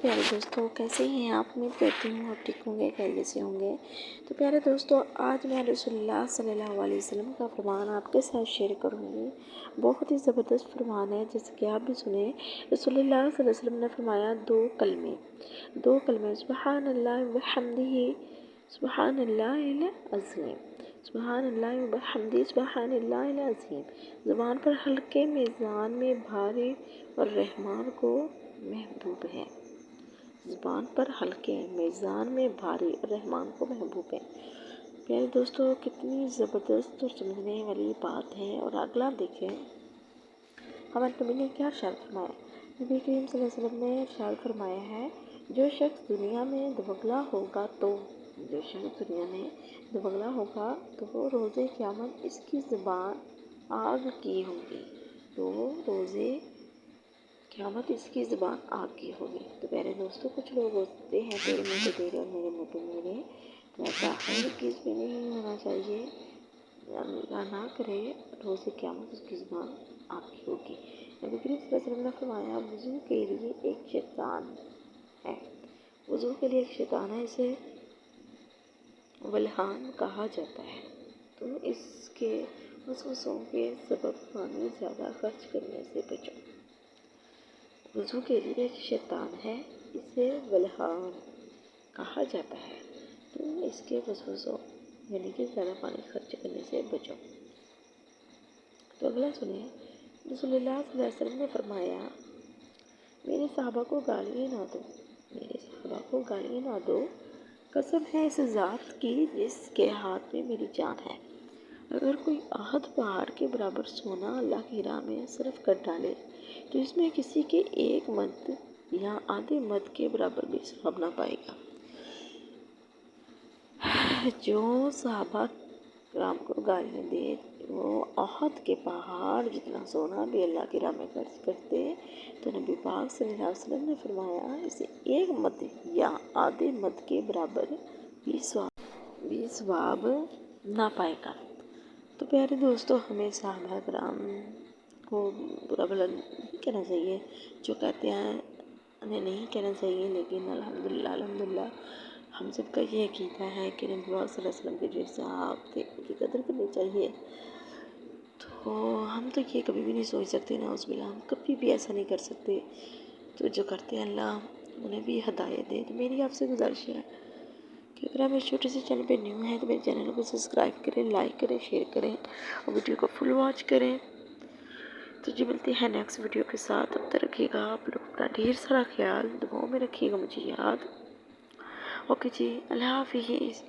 پیارے دوستوں، کیسے ہیں آپ؟ امید کرتی ہوں آپ ٹھیک ہوں گے، خیریت سے ہوں گے۔ تو پیارے دوستوں، آج میں رسول اللہ صلی اللہ علیہ وسلم کا فرمان آپ کے ساتھ شیئر کروں گی۔ بہت ہی زبردست فرمان ہے، جیسے کہ آپ بھی سنیں۔ رسول اللہ صلی اللہ علیہ وسلم نے فرمایا دو کلمے سبحان اللہ وبحمدہ، سبحان اللہ العظیم، سبحان اللہ وبحمدہ، سبحان اللہ العظیم، زبان پر ہلکے، میزان میں بھاری اور رحمان کو محبوب ہے۔ زبان پر ہلکے، میزان میں بھاری اور رحمان کو محبوب ہے۔ پیارے دوستو، کتنی زبردست اور سمجھنے والی بات ہے۔ اور اگلا دیکھیں، ہمارے نبی نے کیا ارشاد فرمایا۔ نبی کریم صلی اللہ علیہ وسلم نے ارشاد فرمایا ہے، جو شخص دنیا میں دوگلا ہوگا تو وہ روزے قیامت اس کی زبان آگ کی ہوگی۔ تو پیارے دوستوں، کچھ لوگ ہوتے ہیں تیرے منہ پہ تیرے اور میرے منہ پہ میرے، تو ایسا ہرگز بھی نہیں ہونا چاہیے۔ اللہ نہ کرے روزے قیامت اس کی زبان آگ کی ہوگی۔ نبی کریم صلی اللہ علیہ وسلم نے فرمایا، وضو کے لیے ایک شیطان ہے، اسے ولہان کہا جاتا ہے، تو اس کے وسوسوں کے سبب پانی زیادہ خرچ کرنے سے بچو۔ وضو کے لیے ایک شیطان ہے، اسے ولہان کہا جاتا ہے، تو اس کے وسوسوں یعنی کہ زیادہ پانی خرچ کرنے سے بچو۔ تو اگلا سنیں، رسول اللہ صلی اللہ علیہ وسلم نے فرمایا، میرے صحابہ کو گالیاں نہ دو، قسم ہے اس ذات کی جس کے ہاتھ میں میری جان ہے، اگر کوئی احد پہاڑ کے برابر سونا اللہ کی راہ میں صرف کر ڈالے تو اس میں کسی کے ایک مد یا آدھے مد کے برابر بھی ثواب نہ پائے گا۔ جو صحابہ کرام کو گالیاں دے، وہ احد کے پہاڑ جتنا سونا بھی اللہ کی راہ میں خرچ کرتے، تو نبی پاک صلی اللہ علیہ وسلم نے فرمایا، اسے ایک مد یا آدھے مد کے برابر بھی ثواب نہ پائے گا۔ تو پیارے دوستو، ہمیں صحابہ کرام کو برا بھلا نہیں کہنا چاہیے، جو کہتے ہیں انہیں نہیں کہنا چاہیے، لیکن الحمدللہ ہم سب کا یہ عقیدہ ہے کہ نبی پاک صلی اللہ علیہ وسلم کے جو صحابہ تھے ان کی قدر کرنی چاہیے۔ تو ہم تو یہ کبھی بھی نہیں سوچ سکتے، نعوذ باللہ ہم کبھی بھی ایسا نہیں کر سکتے، تو جو کرتے ہیں اللہ انہیں بھی ہدایت دے۔ تو میری آپ سے گزارش ہے کہ اگر آپ اس چھوٹے سے چینل پہ نیو ہیں تو میرے چینل کو سبسکرائب کریں، لائک کریں، شیئر کریں اور ویڈیو کو فل واچ کریں۔ تو جی ملتے ہیں نیکسٹ ویڈیو کے ساتھ، تب تک رکھیے گا آپ لوگ اپنا ڈھیر سارا خیال، دعاؤں میں رکھیے گا مجھے یاد۔ اوکے جی، اللہ حافظ۔